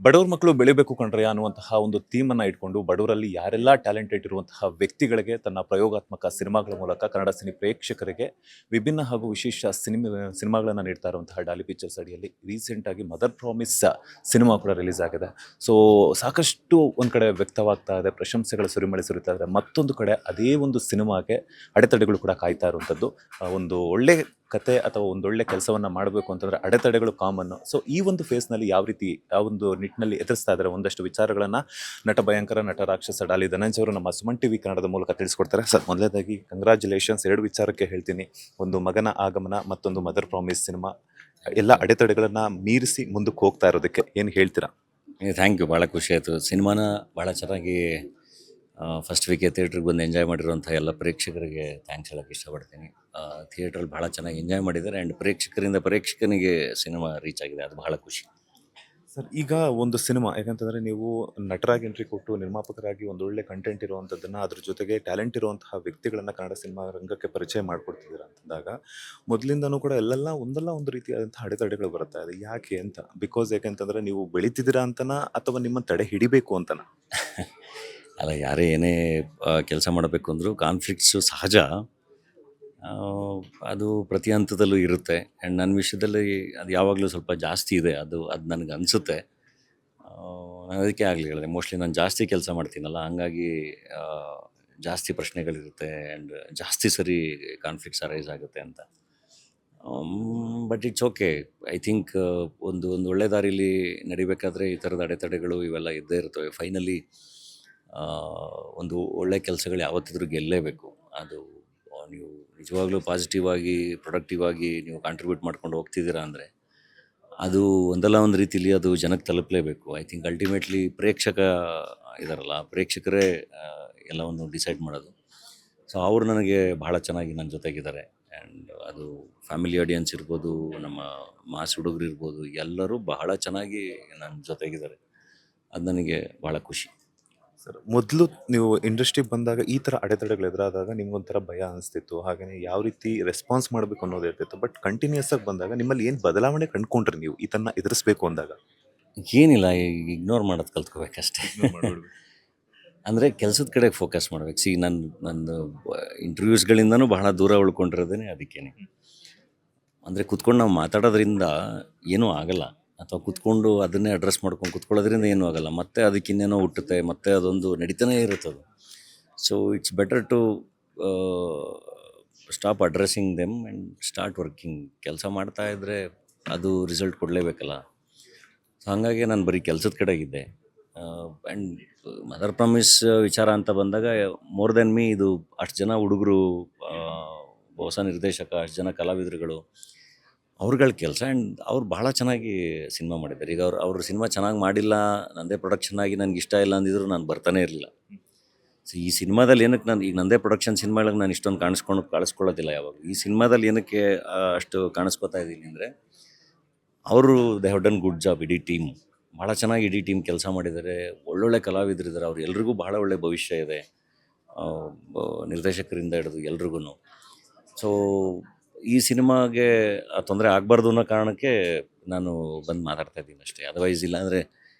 ಬಡವ್ರ ಮಕ್ಕಳು ಬೆಳಿಬೇಕು ಕಣ್ರಿ ಅನ್ನುವಂತಹ ಒಂದು ಥೀಮನ್ನು ಇಟ್ಕೊಂಡು ಬಡವರಲ್ಲಿ ಯಾರೆಲ್ಲ ಟ್ಯಾಲೆಂಟೆಡ್ ಇರುವಂತಹ ವ್ಯಕ್ತಿಗಳಿಗೆ ತನ್ನ ಪ್ರಯೋಗಾತ್ಮಕ ಸಿನಿಮಾಗಳ ಮೂಲಕ ಕನ್ನಡ ಸಿನಿ ಪ್ರೇಕ್ಷಕರಿಗೆ ವಿಭಿನ್ನ ಹಾಗೂ ವಿಶೇಷ ಸಿನಿಮಾಗಳನ್ನು ನೀಡ್ತಾ ಇರುವಂತಹ ಡಾಲಿ ಪಿಕ್ಚರ್ಸ್ ಅಡಿಯಲ್ಲಿ ರೀಸೆಂಟಾಗಿ ಮದರ್ ಪ್ರಾಮಿಸ್ ಸಿನಿಮಾ ಕೂಡ ರಿಲೀಸ್ ಆಗಿದೆ. ಸೊ ಸಾಕಷ್ಟು ಒಂದು ಕಡೆ ವ್ಯಕ್ತವಾಗ್ತಾ ಇದೆ, ಪ್ರಶಂಸೆಗಳ ಸುರಿಮಳೆ ಸುರಿತಾ ಇದೆ. ಮತ್ತೊಂದು ಕಡೆ ಅದೇ ಒಂದು ಸಿನಿಮಾಗೆ ಅಡೆತಡೆಗಳು ಕೂಡ ಕಾಯ್ತಾ ಇರುವಂಥದ್ದು. ಒಂದು ಒಳ್ಳೆ ಕತೆ ಅಥವಾ ಒಂದೊಳ್ಳೆ ಕೆಲಸವನ್ನು ಮಾಡಬೇಕು ಅಂತಂದರೆ ಅಡೆತಡೆಗಳು ಕಾಮನ್ನು. ಸೊ ಈ ಒಂದು ಫೇಸ್ನಲ್ಲಿ ಯಾವ ರೀತಿ ಆ ಒಂದು ನಿಟ್ಟಿನಲ್ಲಿ ಎದುರಿಸ್ತಾ ಇದ್ದಾರೆ ಒಂದಷ್ಟು ವಿಚಾರಗಳನ್ನು ನಟ ಭಯಂಕರ, ನಟ ರಾಕ್ಷಸ ಡಾಲಿ ಧನಂಜಯ ಅವರು ನಮ್ಮ ಸುಮನ್ ಟಿವಿ ಕನ್ನಡದ ಮೂಲಕ ತಿಳಿಸ್ಕೊಡ್ತಾರೆ. ಸರ್, ಮೊದಲನೇದಾಗಿ ಕಂಗ್ರ್ಯಾಚುಲೇಷನ್ಸ್. ಎರಡು ವಿಚಾರಕ್ಕೆ ಹೇಳ್ತೀನಿ, ಒಂದು ಮಗನ ಆಗಮನ, ಮತ್ತೊಂದು ಮದರ್ ಪ್ರಾಮಿಸ್ ಸಿನಿಮಾ. ಎಲ್ಲ ಅಡೆತಡೆಗಳನ್ನು ಮೀರಿಸಿ ಮುಂದಕ್ಕೆ ಹೋಗ್ತಾ ಇರೋದಕ್ಕೆ ಏನು ಹೇಳ್ತೀರಾ? Thank you. ಭಾಳ ಖುಷಿ ಆಯಿತು. ಸಿನಿಮಾನ ಭಾಳ ಚೆನ್ನಾಗಿ ಫಸ್ಟ್ ವೀಕೆ ಥಿಯೇಟ್ರಿಗೆ ಬಂದು ಎಂಜಾಯ್ ಮಾಡಿರುವಂಥ ಎಲ್ಲ ಪ್ರೇಕ್ಷಕರಿಗೆ ಥ್ಯಾಂಕ್ಸ್ ಹೇಳೋಕ್ಕೆ ಇಷ್ಟಪಡ್ತೀನಿ. ಥಿಯೇಟ್ರಲ್ಲಿ ಭಾಳ ಚೆನ್ನಾಗಿ ಎಂಜಾಯ್ ಮಾಡಿದ್ದಾರೆ ಆ್ಯಂಡ್ ಪ್ರೇಕ್ಷಕನಿಗೆ ಸಿನಿಮಾ ರೀಚ್ ಆಗಿದೆ, ಅದು ಬಹಳ ಖುಷಿ. ಸರ್, ಈಗ ಒಂದು ಸಿನಿಮಾ ಯಾಕಂತಂದರೆ ನೀವು ನಟರಾಗಿ ಎಂಟ್ರಿ ಕೊಟ್ಟು ನಿರ್ಮಾಪಕರಾಗಿ ಒಂದೊಳ್ಳೆ ಕಂಟೆಂಟ್ ಇರುವಂಥದ್ದನ್ನು, ಅದ್ರ ಜೊತೆಗೆ ಟ್ಯಾಲೆಂಟ್ ಇರುವಂತಹ ವ್ಯಕ್ತಿಗಳನ್ನು ಕನ್ನಡ ಸಿನಿಮಾ ರಂಗಕ್ಕೆ ಪರಿಚಯ ಮಾಡಿಕೊಡ್ತಿದ್ದೀರಾ ಅಂತಂದಾಗ ಮೊದಲಿಂದನೂ ಕೂಡ ಒಂದಲ್ಲ ಒಂದು ರೀತಿಯಾದಂಥ ಅಡೆತಡೆಗಳು ಬರ್ತಾ ಇದೆ. ಯಾಕೆ ಅಂತ? ಬಿಕಾಸ್ ಯಾಕೆಂತಂದರೆ ನೀವು ಬೆಳೀತಿದ್ದೀರಾ ಅಂತನಾ ಅಥವಾ ನಿಮ್ಮ ತಡೆ ಹಿಡಿಬೇಕು ಅಂತನಾ? ಅಲ್ಲ, ಯಾರೇ ಏನೇ ಕೆಲಸ ಮಾಡಬೇಕು ಅಂದರೂ ಕಾನ್ಫ್ಲಿಕ್ಟ್ಸು ಸಹಜ. ಅದು ಪ್ರತಿ ಹಂತದಲ್ಲೂ ಇರುತ್ತೆ ಆ್ಯಂಡ್ ನನ್ನ ವಿಷಯದಲ್ಲಿ ಅದು ಯಾವಾಗಲೂ ಸ್ವಲ್ಪ ಜಾಸ್ತಿ ಇದೆ. ಅದು ನನಗೆ ಅನಿಸುತ್ತೆ. ನಾನು ಅದಕ್ಕೆ ಆಗಲಿ ಹೇಳಿದೆ, ಮೋಸ್ಟ್ಲಿ ನಾನು ಜಾಸ್ತಿ ಕೆಲಸ ಮಾಡ್ತೀನಲ್ಲ, ಹಂಗಾಗಿ ಜಾಸ್ತಿ ಪ್ರಶ್ನೆಗಳಿರುತ್ತೆ ಆ್ಯಂಡ್ ಜಾಸ್ತಿ ಸರಿ ಕಾನ್ಫ್ಲಿಕ್ಟ್ಸ್ ಅರೈಸ್ ಆಗುತ್ತೆ ಅಂತ. But it's okay. I think ಒಂದು ಒಳ್ಳೆ ದಾರಿಲಿ ನಡಿಬೇಕಾದ್ರೆ ಈ ಥರದ ಅಡೆತಡೆಗಳು ಇವೆಲ್ಲ ಇದ್ದೇ ಇರ್ತವೆ. ಫೈನಲಿ ಒಂದು ಒಳ್ಳೆ ಕೆಲಸಗಳು ಯಾವತ್ತಿದ್ರೂ ಗೆಲ್ಲೇಬೇಕು. ಅದು ನೀವು ನಿಜವಾಗ್ಲೂ ಪಾಸಿಟಿವ್ ಆಗಿ, ಪ್ರೊಡಕ್ಟಿವ್ ಆಗಿ ನೀವು ಕಾಂಟ್ರಿಬ್ಯೂಟ್ ಮಾಡ್ಕೊಂಡು ಹೋಗ್ತಿದ್ದೀರಾ ಅಂದರೆ ಅದು ಒಂದಲ್ಲ ಒಂದು ರೀತಿಲಿ ಅದು ಜನಕ್ಕೆ ತಲುಪಲೇಬೇಕು. ಐ ಥಿಂಕ್ ಅಲ್ಟಿಮೇಟ್ಲಿ ಪ್ರೇಕ್ಷಕ ಇದಾರಲ್ಲ, ಪ್ರೇಕ್ಷಕರೇ ಎಲ್ಲವನ್ನು ಡಿಸೈಡ್ ಮಾಡೋದು. ಸೊ ಅವರು ನನಗೆ ಭಾಳ ಚೆನ್ನಾಗಿ ನನ್ನ ಜೊತೆಗಿದ್ದಾರೆ ಆ್ಯಂಡ್ ಅದು ಫ್ಯಾಮಿಲಿ ಆಡಿಯನ್ಸ್ ಇರ್ಬೋದು, ನಮ್ಮ ಮಾಸ್ ಹುಡುಗರು ಇರ್ಬೋದು, ಎಲ್ಲರೂ ಬಹಳ ಚೆನ್ನಾಗಿ ನನ್ನ ಜೊತೆಗಿದ್ದಾರೆ. ಅದು ನನಗೆ ಭಾಳ ಖುಷಿ. ಸರ್, ಮೊದಲು ನೀವು ಇಂಡಸ್ಟ್ರಿಗೆ ಬಂದಾಗ ಈ ಥರ ಅಡೆತಡೆಗಳು ಎದುರಾದಾಗ ನಿಮ್ಗೊಂಥರ ಭಯ ಅನಿಸ್ತಿತ್ತು, ಹಾಗೆಯೇ ಯಾವ ರೀತಿ ರೆಸ್ಪಾನ್ಸ್ ಮಾಡಬೇಕು ಅನ್ನೋದು ಇರ್ತಿತ್ತು. ಬಟ್ ಕಂಟಿನ್ಯೂಸ್ ಆಗಿ ಬಂದಾಗ ನಿಮ್ಮಲ್ಲಿ ಏನು ಬದಲಾವಣೆ ಕಂಡುಕೊಂಡ್ರಿ ನೀವು ಇದನ್ನು ಎದುರಿಸಬೇಕು ಅಂದಾಗ? ಏನಿಲ್ಲ, ಇಗ್ನೋರ್ ಮಾಡೋದು ಕಲ್ತ್ಕೋಬೇಕಷ್ಟೇ. ಅಂದರೆ ಕೆಲಸದ ಕಡೆಗೆ ಫೋಕಸ್ ಮಾಡ್ಬೇಕು. ನನ್ನ ಇಂಟರ್ವ್ಯೂಸ್ಗಳಿಂದನೂ ಬಹಳ ದೂರ ಉಳ್ಕೊಂಡಿರೋದೇ ಅದಕ್ಕೇನೆ. ಅಂದರೆ ಕುತ್ಕೊಂಡು ನಾವು ಮಾತಾಡೋದ್ರಿಂದ ಏನೂ ಆಗಲ್ಲ, ಅಥವಾ ಕುತ್ಕೊಂಡು ಅದನ್ನೇ ಅಡ್ರೆಸ್ ಮಾಡ್ಕೊಂಡು ಕುತ್ಕೊಳ್ಳೋದ್ರಿಂದ ಏನೂ ಆಗಲ್ಲ. ಮತ್ತೆ ಅದಕ್ಕೆ ಇನ್ನೇನೋ ಹುಟ್ಟುತ್ತೆ, ಮತ್ತೆ ಅದೊಂದು ನಡೀತಾನೇ ಇರುತ್ತದು. So it's better to stop addressing them and start working. ಕೆಲಸ ಮಾಡ್ತಾಯಿದ್ರೆ ಅದು ರಿಸಲ್ಟ್ ಕೊಡಲೇಬೇಕಲ್ಲ. ಸೊ ಹಾಗಾಗಿ ನಾನು ಬರೀ ಕೆಲಸದ ಕಡೆಗಿದ್ದೆ. ಆ್ಯಂಡ್ ಮದರ್ ಪ್ರಾಮಿಸ್ ವಿಚಾರ ಅಂತ ಬಂದಾಗ ಮೋರ್ ದೆನ್ ಮೀ ಇದು ಅಷ್ಟು ಜನ ಹುಡುಗರು, ಹೊಸ ನಿರ್ದೇಶಕ, ಅಷ್ಟು ಜನ ಕಲಾವಿದರುಗಳು, ಅವ್ರುಗಳ ಕೆಲಸ. ಆ್ಯಂಡ್ ಅವ್ರು ಭಾಳ ಚೆನ್ನಾಗಿ ಸಿನಿಮಾ ಮಾಡಿದ್ದಾರೆ. ಈಗ ಅವ್ರ ಸಿನಿಮಾ ಚೆನ್ನಾಗಿ ಮಾಡಿಲ್ಲ, ನನ್ನದೇ ಪ್ರೊಡಕ್ಷನ್ ಆಗಿ ನನಗೆ ಇಷ್ಟ ಇಲ್ಲ ಅಂದಿದ್ರು ನಾನು ಬರ್ತಾನೆ ಇರಲಿಲ್ಲ. ಸೊ ಈ ಸಿನಿಮಾದಲ್ಲಿ ಏನಕ್ಕೆ ನಾನು ಈಗ ನನ್ನದೇ ಪ್ರೊಡಕ್ಷನ್ ಸಿನಿಮಾಗಳಿಗೆ ನಾನು ಇಷ್ಟೊಂದು ಕಾಣಿಸ್ಕೊಳ್ಳೋದಿಲ್ಲ ಯಾವಾಗ. ಈ ಸಿನಿಮಾದಲ್ಲಿ ಏನಕ್ಕೆ ಅಷ್ಟು ಕಾಣಿಸ್ಕೊತಾ ಇದ್ದೀನಿ ಅಂದರೆ ಅವರು they have done good job. ಇಡೀ ಟೀಮ್ ಭಾಳ ಚೆನ್ನಾಗಿ ಇಡೀ ಟೀಮ್ ಕೆಲಸ ಮಾಡಿದ್ದಾರೆ. ಒಳ್ಳೊಳ್ಳೆ ಕಲಾವಿದರಿದ್ದಾರೆ, ಅವ್ರು ಎಲ್ರಿಗೂ ಭಾಳ ಒಳ್ಳೆ ಭವಿಷ್ಯ ಇದೆ, ನಿರ್ದೇಶಕರಿಂದ ಹಿಡಿದು ಎಲ್ರಿಗೂ. ಸೊ ಈ ಸಿನಿಮಾಗೆ ತೊಂದರೆ ಆಗಬಾರ್ದು ಅನ್ನೋ ಕಾರಣಕ್ಕೆ ನಾನು ಬಂದು ಮಾತಾಡ್ತಾ ಇದ್ದೀನಿ ಅಷ್ಟೇ. ಅದರ್ವೈಸ್ ಇಲ್ಲಾಂದರೆ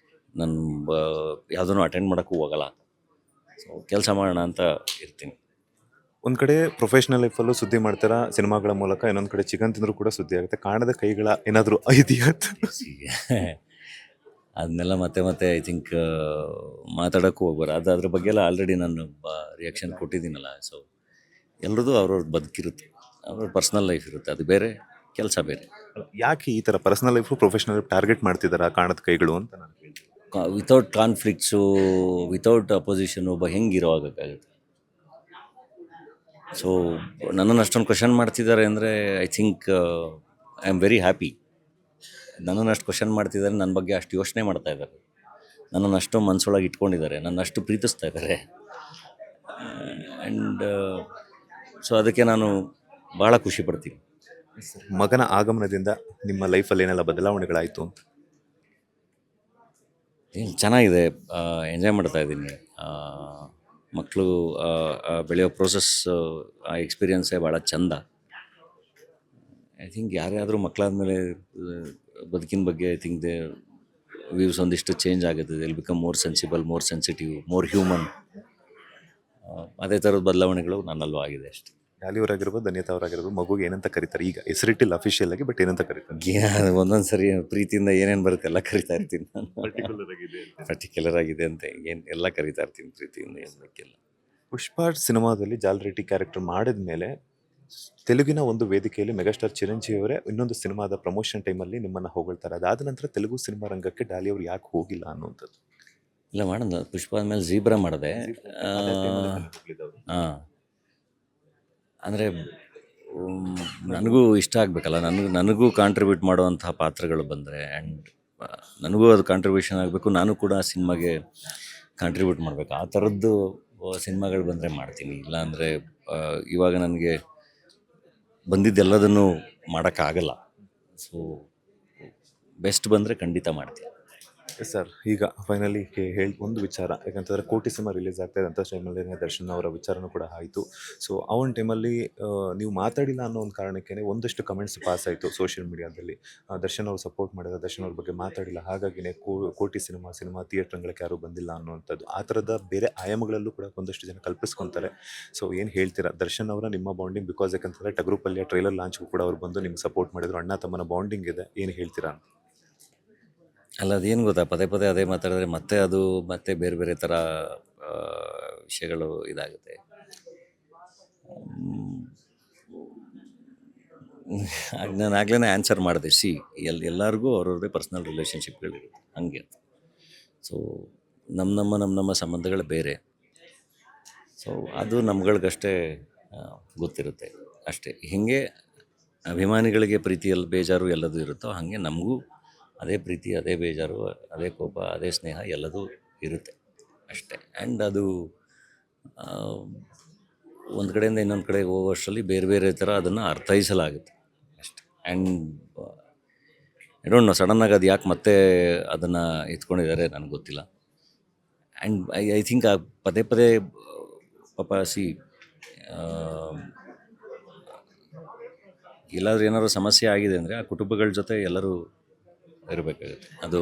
ನಾನು ಯಾವುದನ್ನು ಅಟೆಂಡ್ ಮಾಡೋಕ್ಕೂ ಹೋಗಲ್ಲ. ಸೊ ಕೆಲಸ ಮಾಡೋಣ ಅಂತ ಇರ್ತೀನಿ. ಒಂದು ಕಡೆ ಪ್ರೊಫೆಷ್ನಲ್ ಲೈಫಲ್ಲೂ ಸುದ್ದಿ ಮಾಡ್ತೀರಾ ಸಿನಿಮಾಗಳ ಮೂಲಕ, ಇನ್ನೊಂದು ಕಡೆ ಚಿಕನ್ ತಿಂದರೂ ಕೂಡ ಸುದ್ದಿ ಆಗುತ್ತೆ. ಕಾಣದ ಕೈಗಳ ಏನಾದರೂ ಇದೆಯಾ? ಅದನ್ನೆಲ್ಲ ಮತ್ತೆ ಐ ಥಿಂಕ್ ಮಾತಾಡೋಕ್ಕೂ ಹೋಗ್ಬಾರ್ದು. ಅದ್ರ ಬಗ್ಗೆ ಎಲ್ಲ ಆಲ್ರೆಡಿ ನಾನು ರಿಯಾಕ್ಷನ್ ಕೊಟ್ಟಿದ್ದೀನಲ್ಲ. ಸೊ ಎಲ್ರದ್ದು ಅವ್ರವ್ರ ಬದುಕಿರುತ್ತೆ, ಅವ್ರವ್ರ ಪರ್ಸ್ನಲ್ ಲೈಫ್ ಇರುತ್ತೆ, ಅದು ಬೇರೆ, ಕೆಲಸ ಬೇರೆ. ಯಾಕೆ ಈ ಥರ personal life professional life target ಮಾಡ್ತಿದ್ದಾರಾ ಕಾಣದ ಕೈಗಳು ಅಂತ ನಾನು ಕೇಳ್ತೀನಿ. ವಿತೌಟ್ ಕಾನ್ಫ್ಲಿಕ್ಟ್ಸು, ವಿತೌಟ್ ಅಪೋಸಿಷನ್ ಒಬ್ಬ ಹೆಂಗೆ ಇರೋವಾಗಕ್ಕಾಗುತ್ತೆ? ಸೊ ನನ್ನನ್ನು ಅಷ್ಟೊಂದು ಕ್ವಶನ್ ಮಾಡ್ತಿದ್ದಾರೆ ಅಂದರೆ I think I am very happy. ನನ್ನನ್ನು ಅಷ್ಟು ಕ್ವಶನ್ ಮಾಡ್ತಿದ್ದಾರೆ, ನನ್ನ ಬಗ್ಗೆ ಅಷ್ಟು ಯೋಚನೆ ಮಾಡ್ತಾ ಇದ್ದಾರೆ, ನನ್ನನ್ನು ಅಷ್ಟು ಮನಸ್ಸೊಳಗೆ ಇಟ್ಕೊಂಡಿದ್ದಾರೆ, ನನ್ನ ಅಷ್ಟು ಪ್ರೀತಿಸ್ತಾ ಇದ್ದಾರೆ. ಆ್ಯಂಡ್ ಸೊ ಅದಕ್ಕೆ ನಾನು ಭಾಳ ಖುಷಿ ಪಡ್ತೀನಿ. ಮಗನ ಆಗಮನದಿಂದ ನಿಮ್ಮ ಲೈಫಲ್ಲಿ ಏನೆಲ್ಲ ಬದಲಾವಣೆಗಳಾಯಿತು ಅಂತ? ಚೆನ್ನಾಗಿದೆ, ಎಂಜಾಯ್ ಮಾಡ್ತಾ ಇದ್ದೀನಿ. ಮಕ್ಕಳು ಬೆಳೆಯೋ ಪ್ರೋಸೆಸ್, ಆ ಎಕ್ಸ್ಪೀರಿಯನ್ಸೇ ಭಾಳ ಚೆಂದ. ಐ ಥಿಂಕ್ ಯಾರೇ ಆದರೂ ಮಕ್ಕಳಾದಮೇಲೆ ಬದುಕಿನ ಬಗ್ಗೆ ಐ ಥಿಂಕ್ ವ್ಯೂಸ್ ಒಂದಿಷ್ಟು ಚೇಂಜ್ ಆಗುತ್ತೆ. Will become more sensible, more sensitive, more human. ಅದೇ ಥರದ ಬದಲಾವಣೆಗಳು ನನ್ನಲ್ಲೂ ಆಗಿದೆ ಅಷ್ಟೇ. ಡಾಲಿ ಅವರಾಗಿರ್ಬೋದು, ಧನ್ಯತಾ ಅವರಾಗಿರ್ಬೋದು, ಮಗುಗೆ ಏನಂತ ಕರೀತಾರೆ ಈಗ? ಹೆಸರಿಟ್ಟಿಲ್ಲ ಅಫಿಷಿಯಲ್ ಆಗಿ, ಬಟ್ ಏನಂತ ಕರೀತಾರೆ? ಒಂದೊಂದು ಸರಿ ಪ್ರೀತಿಯಿಂದ ಏನೇನು ಬರುತ್ತೆ ಎಲ್ಲ ಕರಿತಾ ಇರ್ತೀನಿ ನಾನು. ಪರ್ಟಿಕ್ಯುಲರ್ ಆಗಿದೆ ಪರ್ಟಿಕ್ಯುಲರ್ ಆಗಿದೆ ಅಂತ ಏನು ಎಲ್ಲ ಕರಿತಾ ಇರ್ತೀನಿ ಪ್ರೀತಿಯಿಂದ, ಏನು ಬೇಕಿಲ್ಲ. ಪುಷ್ಪ ಸಿನಿಮಾದಲ್ಲಿ ಜಾಲ್ ರೆಡ್ಡಿ ಕ್ಯಾರೆಕ್ಟರ್ ಮಾಡಿದ ಮೇಲೆ ತೆಲುಗಿನ ಒಂದು ವೇದಿಕೆಯಲ್ಲಿ ಮೆಗಾಸ್ಟಾರ್ ಚಿರಂಜೀವಿ ಅವರೇ ಇನ್ನೊಂದು ಸಿನಿಮಾದ ಪ್ರಮೋಷನ್ ಟೈಮಲ್ಲಿ ನಿಮ್ಮನ್ನು ಹೊಗಳ್ತಾರೆ. ಅದಾದ ನಂತರ ತೆಲುಗು ಸಿನಿಮಾ ರಂಗಕ್ಕೆ ಡಾಲಿ ಅವರು ಯಾಕೆ ಹೋಗಿಲ್ಲ ಅನ್ನುವಂಥದ್ದು. ಇಲ್ಲ ಮಾಡೋಣ, ಪುಷ್ಪ ಆದಮೇಲೆ ಝೀಬ್ರಾ ಮಾಡಿದೆ. ಹಾಂ, ಅಂದರೆ ನನಗೂ ಇಷ್ಟ ಆಗಬೇಕಲ್ಲ, ನನಗೂ ಕಾಂಟ್ರಿಬ್ಯೂಟ್ ಮಾಡುವಂತಹ ಪಾತ್ರಗಳು ಬಂದರೆ, ಆ್ಯಂಡ್ ನನಗೂ ಅದು ಕಾಂಟ್ರಿಬ್ಯೂಷನ್ ಆಗಬೇಕು, ನಾನು ಕೂಡ ಆ ಸಿನಿಮಾಗೆ ಕಾಂಟ್ರಿಬ್ಯೂಟ್ ಮಾಡಬೇಕು. ಆ ಥರದ್ದು ಸಿನಿಮಾಗಳು ಬಂದರೆ ಮಾಡ್ತೀನಿ. ಇಲ್ಲಾಂದರೆ ಇವಾಗ ನನಗೆ ಬಂದಿದ್ದೆಲ್ಲದನ್ನು ಮಾಡೋಕ್ಕಾಗಲ್ಲ. ಸೊ ಬೆಸ್ಟ್ ಬಂದರೆ ಖಂಡಿತ ಮಾಡ್ತೀನಿ. ಸರ್, ಈಗ ಫೈನಲಿ ಹೇಳಿ ಒಂದು ವಿಚಾರ, ಯಾಕಂತಂದರೆ ಕೋಟಿ ಸಿನಿಮಾ ರಿಲೀಸ್ ಆಗ್ತಾ ಇದೆ ಅಂತ ಟೈಮಲ್ಲಿ ದರ್ಶನ್ ಅವರ ವಿಚಾರನೂ ಕೂಡ ಆಯಿತು. ಸೊ ಆ ಒಂದು ಟೈಮಲ್ಲಿ ನೀವು ಮಾತಾಡಿಲ್ಲ ಅನ್ನೋ ಒಂದು ಕಾರಣಕ್ಕೆ ಒಂದಷ್ಟು ಕಮೆಂಟ್ಸ್ ಪಾಸ್ ಆಯಿತು ಸೋಷಿಯಲ್ ಮೀಡಿಯಾದಲ್ಲಿ. ದರ್ಶನ್ ಅವರು ಸಪೋರ್ಟ್ ಮಾಡಿದ, ದರ್ಶನ್ ಅವ್ರ ಬಗ್ಗೆ ಮಾತಾಡಿಲ್ಲ, ಹಾಗಾಗಿನೇ ಕೋಟಿ ಸಿನಿಮಾ ಥಿಯೇಟ್ರ್ಗಳಿಗೆ ಯಾರೂ ಬಂದಿಲ್ಲ ಅನ್ನೋವಂಥದ್ದು. ಆ ಥರದ ಬೇರೆ ಆಯಾಮಗಳಲ್ಲೂ ಕೂಡ ಒಂದಷ್ಟು ಜನ ಕಲ್ಪಿಸ್ಕೊತಾರೆ. ಸೊ ಏನು ಹೇಳ್ತೀರಾ ದರ್ಶನ್ ಅವರ ನಿಮ್ಮ ಬಾಂಡಿಂಗ್? ಬಿಕಾಸ್ ಯಾಕಂತಂದರೆ ಟಗರು ಪಲ್ಯ ಟ್ರೈಲರ್ ಲಾಂಚ್ಗೂ ಕೂಡ ಅವ್ರು ಬಂದು ನಿಮ್ಗೆ ಸಪೋರ್ಟ್ ಮಾಡಿದ್ರು, ಅಣ್ಣ ತಮ್ಮನ ಬಾಂಡಿಂಗ್ ಇದೆ, ಏನು ಹೇಳ್ತೀರಾ? ಅಲ್ಲ, ಅದೇನು ಗೊತ್ತಾ, ಪದೇ ಪದೇ ಅದೇ ಮಾತಾಡಿದ್ರೆ ಮತ್ತೆ ಬೇರೆ ಬೇರೆ ಥರ ವಿಷಯಗಳು ಇದಾಗುತ್ತೆ. ನಾನು ಆಗ್ಲೇ ಆನ್ಸರ್ ಮಾಡಿದೆ. ಎಲ್ಲರಿಗೂ ಅವ್ರವ್ರದ್ದೇ ಪರ್ಸ್ನಲ್ ರಿಲೇಷನ್ಶಿಪ್ಗಳಿರುತ್ತೆ, ಹಂಗೆ ಅಂತ. ಸೊ ನಮ್ಮ ಸಂಬಂಧಗಳು ಬೇರೆ. ಸೊ ಅದು ನಮ್ಗಳಿಗಷ್ಟೇ ಗೊತ್ತಿರುತ್ತೆ ಅಷ್ಟೇ. ಹೀಗೆ ಅಭಿಮಾನಿಗಳಿಗೆ ಪ್ರೀತಿಯಲ್ಲಿ ಬೇಜಾರು ಎಲ್ಲದೂ ಇರುತ್ತೋ ಹಾಗೆ ನಮಗೂ ಅದೇ ಪ್ರೀತಿ, ಅದೇ ಬೇಜಾರು, ಅದೇ ಕೋಪ, ಅದೇ ಸ್ನೇಹ ಎಲ್ಲದೂ ಇರುತ್ತೆ ಅಷ್ಟೇ. ಆ್ಯಂಡ್ ಅದು ಒಂದು ಕಡೆಯಿಂದ ಇನ್ನೊಂದು ಕಡೆಗೆ ಹೋಗೋಷ್ಟರಲ್ಲಿ ಬೇರೆ ಬೇರೆ ಥರ ಅದನ್ನು ಅರ್ಥೈಸಲಾಗುತ್ತೆ ಅಷ್ಟೇ. ಆ್ಯಂಡ್ ಐ ಡೋಂಟ್ ನೋ, ಸಡನ್ನಾಗಿ ಅದು ಯಾಕೆ ಮತ್ತೆ ಅದನ್ನು ಎತ್ಕೊಂಡಿದ್ದಾರೆ ನನಗೆ ಗೊತ್ತಿಲ್ಲ. ಆ್ಯಂಡ್ ಐ ಥಿಂಕ್ ಪದೇ ಪದೇ ಪಾಪ ಎಲ್ಲಾದ್ರೂ ಏನಾದ್ರು ಸಮಸ್ಯೆ ಆಗಿದೆ ಅಂದರೆ ಆ ಕುಟುಂಬಗಳ ಜೊತೆ ಎಲ್ಲರೂ ಇರಬೇಕಾಗುತ್ತೆ. ಅದು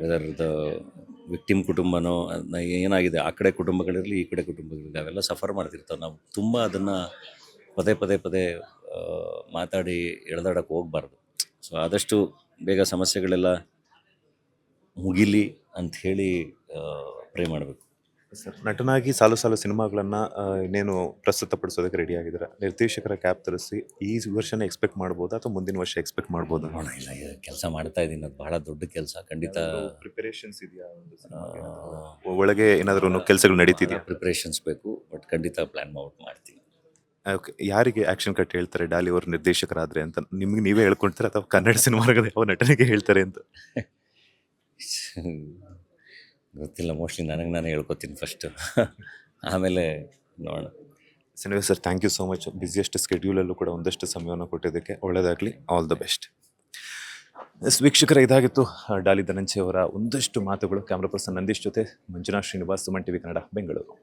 ವೆದರ್ ದ ವಿಕ್ಟಿಮ್ ಕುಟುಂಬನೋ ಏನಾಗಿದೆ, ಆ ಕಡೆ ಕುಟುಂಬಗಳಿರಲಿ, ಈ ಕಡೆ ಕುಟುಂಬಗಳಿರಲಿ, ಅವೆಲ್ಲ ಸಫರ್ ಮಾಡ್ತಿರ್ತಾವೆ. ನಾವು ತುಂಬ ಅದನ್ನು ಪದೇ ಮಾತಾಡಿ ಎಳೆದಾಡಕ್ಕೆ ಹೋಗಬಾರ್ದು. ಸೊ ಆದಷ್ಟು ಬೇಗ ಸಮಸ್ಯೆಗಳೆಲ್ಲ ಮುಗಿಲಿ ಅಂಥೇಳಿ ಪ್ರೇ ಮಾಡಬೇಕು. ಸರ್, ನಟನಾಗಿ ಸಾಲು ಸಿನಿಮಾಗಳನ್ನು ಇನ್ನೇನು ಪ್ರಸ್ತುತಪಡಿಸೋದಕ್ಕೆ ರೆಡಿ ಆಗಿದ್ದಾರೆ. ನಿರ್ದೇಶಕರ ಕ್ಯಾಬ್ ತರಿಸಿ ಈ ವರ್ಷನೇ ಎಕ್ಸ್ಪೆಕ್ಟ್ ಮಾಡ್ಬೋದಾ ಅಥವಾ ಮುಂದಿನ ವರ್ಷ ಎಕ್ಸ್ಪೆಕ್ಟ್ ಮಾಡ್ಬೋದು? ನೋಡೋಣ, ಇಲ್ಲ ಕೆಲಸ ಮಾಡ್ತಾ ಇದ್ದೀನಿ, ಅದು ಬಹಳ ದೊಡ್ಡ ಕೆಲಸ. ಖಂಡಿತ ಪ್ರಿಪರೇಷನ್ಸ್ ಇದೆಯಾ? ಒಳಗೆ ಏನಾದರೂ ಕೆಲಸಗಳು ನಡೀತಿದೆಯಾ? ಪ್ರಿಪ್ರೇಷನ್ಸ್ ಬೇಕು, ಬಟ್ ಖಂಡಿತ ಪ್ಲ್ಯಾನ್ ಮಾಡ್ತೀನಿ. ಓಕೆ, ಯಾರಿಗೆ ಆ್ಯಕ್ಷನ್ ಕಟ್ ಹೇಳ್ತಾರೆ ಡಾಲಿ ಅವರು ನಿರ್ದೇಶಕರಾದರೆ ಅಂತ ನಿಮ್ಗೆ ನೀವೇ ಹೇಳ್ಕೊಳ್ತಾರೆ ಅಥವಾ ಕನ್ನಡ ಸಿನಿಮಾಗದ ಯಾವ ನಟನಿಗೆ ಹೇಳ್ತಾರೆ ಅಂತ? ಗೊತ್ತಿಲ್ಲ, ಮೋಸ್ಟ್ಲಿ ನಾನೇ ಹೇಳ್ಕೊತೀನಿ ಫಸ್ಟು, ಆಮೇಲೆ ನೋಡೋಣ. Sir, thank you so much. Busiest ಸ್ಕೆಡ್ಯೂಲಲ್ಲೂ ಕೂಡ ಒಂದಷ್ಟು ಸಮಯವನ್ನು ಕೊಟ್ಟಿದ್ದಕ್ಕೆ ಒಳ್ಳೆಯದಾಗಲಿ. All the best. ವೀಕ್ಷಕರ, ಇದಾಗಿತ್ತು ಡಾಲಿ ಧನಂಜಯ್ ಅವರ ಒಂದಷ್ಟು ಮಾತುಗಳು. ಕ್ಯಾಮ್ರಾ ಪರ್ಸನ್ ನಂದೀಶ್ ಜೊತೆ ಮಂಜುನಾಥ್ ಶ್ರೀನಿವಾಸ್, ಸುಮನ್ ಟಿವಿ ಕನ್ನಡ, ಬೆಂಗಳೂರು.